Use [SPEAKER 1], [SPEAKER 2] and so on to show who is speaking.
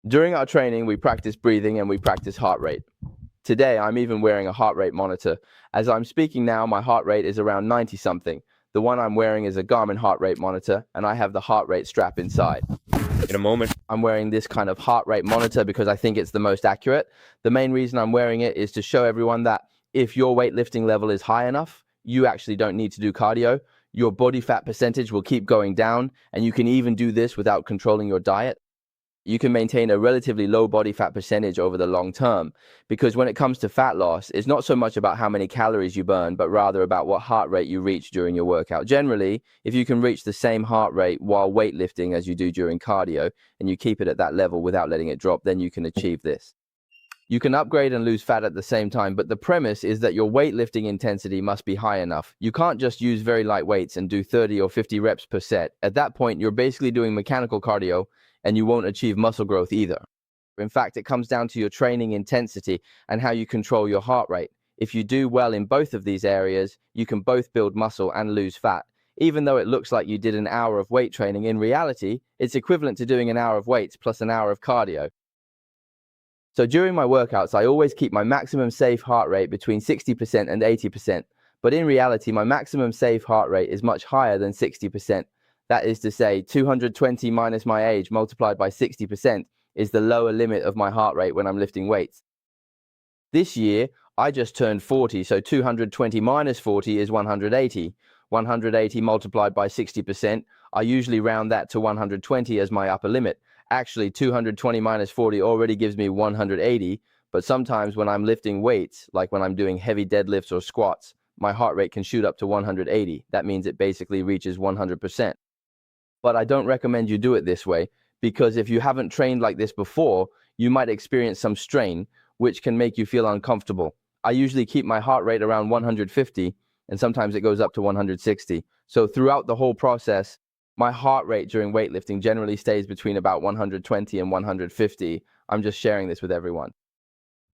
[SPEAKER 1] During our training, we practice breathing and we practice heart rate. Today, I'm even wearing a heart rate monitor. As I'm speaking now, my heart rate is around 90 something. The one I'm wearing is a Garmin heart rate monitor, and I have the heart rate strap inside.
[SPEAKER 2] In a moment.
[SPEAKER 1] I'm wearing this kind of heart rate monitor because I think it's the most accurate. The main reason I'm wearing it is to show everyone that if your weightlifting level is high enough, you actually don't need to do cardio. Your body fat percentage will keep going down, and you can even do this without controlling your diet. You can maintain a relatively low body fat percentage over the long term, because when it comes to fat loss, it's not so much about how many calories you burn, but rather about what heart rate you reach during your workout. Generally, if you can reach the same heart rate while weightlifting as you do during cardio, and you keep it at that level without letting it drop, then you can achieve this. You can upgrade and lose fat at the same time, but the premise is that your weightlifting intensity must be high enough. You can't just use very light weights and do 30 or 50 reps per set. At that point, you're basically doing mechanical cardio, and you won't achieve muscle growth either. In fact, it comes down to your training intensity and how you control your heart rate. If you do well in both of these areas, you can both build muscle and lose fat. Even though it looks like you did an hour of weight training, in reality, it's equivalent to doing an hour of weights plus an hour of cardio. So during my workouts, I always keep my maximum safe heart rate between 60% and 80%. But in reality, my maximum safe heart rate is much higher than 60%. That is to say, 220 minus my age multiplied by 60% is the lower limit of my heart rate when I'm lifting weights. This year, I just turned 40, so 220 minus 40 is 180. 180 multiplied by 60%, I usually round that to 120 as my upper limit. Actually, 220 minus 40 already gives me 180, but sometimes when I'm lifting weights, like when I'm doing heavy deadlifts or squats, my heart rate can shoot up to 180. That means it basically reaches 100%. But I don't recommend you do it this way, because if you haven't trained like this before, you might experience some strain, which can make you feel uncomfortable. I usually keep my heart rate around 150, and sometimes it goes up to 160. So throughout the whole process, my heart rate during weightlifting generally stays between about 120 and 150. I'm just sharing this with everyone.